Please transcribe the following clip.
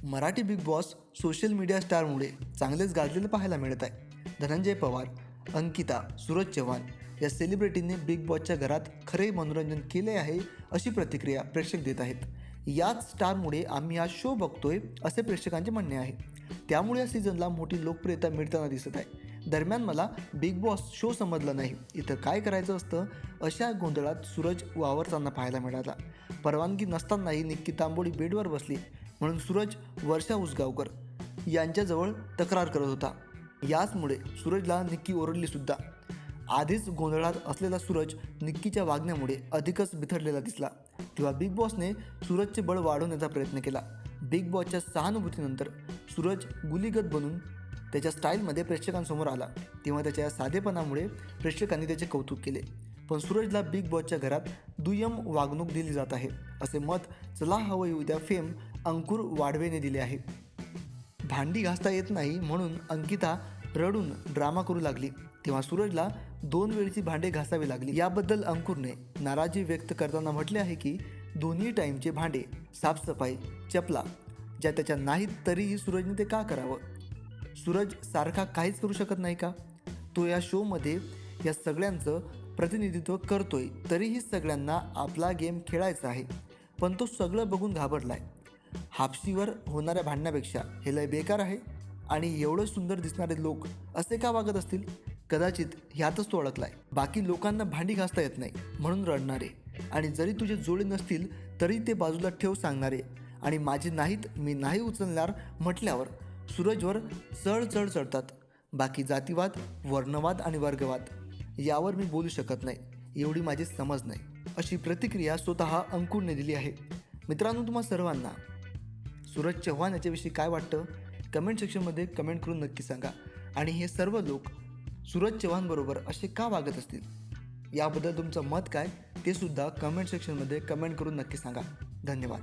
Marathi Bigg Boss social media स्टारमुळे चांगलेच गाजलेलं पाहायला मिळत आहे. धनंजय पवार, अंकिता, सूरज चव्हाण या सेलिब्रिटींनी बिग बॉसच्या घरात खरे मनोरंजन केले आहे अशी प्रतिक्रिया प्रेक्षक देत आहेत. याच स्टारमुळे आम्ही हा शो बघतोय असे प्रेक्षकांचे म्हणणे आहे. त्यामुळे या सीझनला मोठी लोकप्रियता मिळताना दिसत आहे. दरम्यान मला बिग बॉस शो समजला नाही, इथं काय करायचं असतं अशा गोंधळात सूरज वावरताना पाहायला मिळाला. परवानगी नसतानाही निक्की तांबोळी बेडवर बसली म्हणून सूरज वर्षा उसगावकर यांच्याजवळ तक्रार करत होता. याचमुळे सूरजला निक्की ओरडली सुद्धा. आधीच गोंधळात असलेला सूरज निक्कीच्या वागण्यामुळे अधिकच बिथडलेला दिसला. तेव्हा बिग बॉसने सूरजचे बळ वाढवण्याचा प्रयत्न केला. बिग बॉसच्या सहानुभूतीनंतर सूरज गुलीगत बनून त्याच्या स्टाईलमध्ये प्रेक्षकांसमोर आला. तेव्हा त्याच्या साधेपणामुळे प्रेक्षकांनी त्याचे कौतुक केले. पण सूरजला बिग बॉसच्या घरात दुय्यम वागणूक दिली जात आहे असे मत चला हवं येऊ द्या फेम अंकुर वाढवेने दिले आहे. भांडी घासता येत नाही म्हणून अंकिता रडून ड्रामा करू लागली, तेव्हा सूरजला 2 वेळची भांडे घासावी लागली. याबद्दल अंकुरने नाराजी व्यक्त करताना म्हटले आहे की दोन्ही टाईमचे भांडे, साफसफाई, चपला ज्या त्याच्या नाहीत तरीही सूरजने ते का करावं? सूरज सारखा काहीच करू शकत नाही का? तो या शोमध्ये या सगळ्यांचं प्रतिनिधित्व करतोय, तरीही सगळ्यांना आपला गेम खेळायचा आहे. पण तो सगळं बघून घाबरलाय. हापशीवर होणाऱ्या भांडण्यापेक्षा हे लय बेकार आहे आणि एवढं सुंदर दिसणारे लोक असे का वागत असतील? कदाचित ह्यातच तो अडकलाय. बाकी लोकांना भांडी घासता येत नाही म्हणून रडणारे आणि जरी तुझे जोडे नसतील तरी ते बाजूला ठेव सांगणारे आणि माझे नाहीत मी नाही उचलणार म्हटल्यावर सूरजवर चढ चढतात. बाकी जातीवाद, वर्णवाद आणि वर्गवाद यावर मी बोलू शकत नाही, एवढी माझी समज नाही, अशी प्रतिक्रिया स्वतः अंकुरने दिली आहे. मित्रांनो, तुम्हा सर्वांना सूरज चव्हाण याच्याविषयी काय वाटतं कमेंट सेक्शनमध्ये कमेंट करून नक्की सांगा. आणि हे सर्व लोक सूरज चव्हाणबरोबर असे का वागत असतील याबद्दल तुमचं मत काय ते सुद्धा कमेंट सेक्शनमध्ये कमेंट करून नक्की सांगा. धन्यवाद.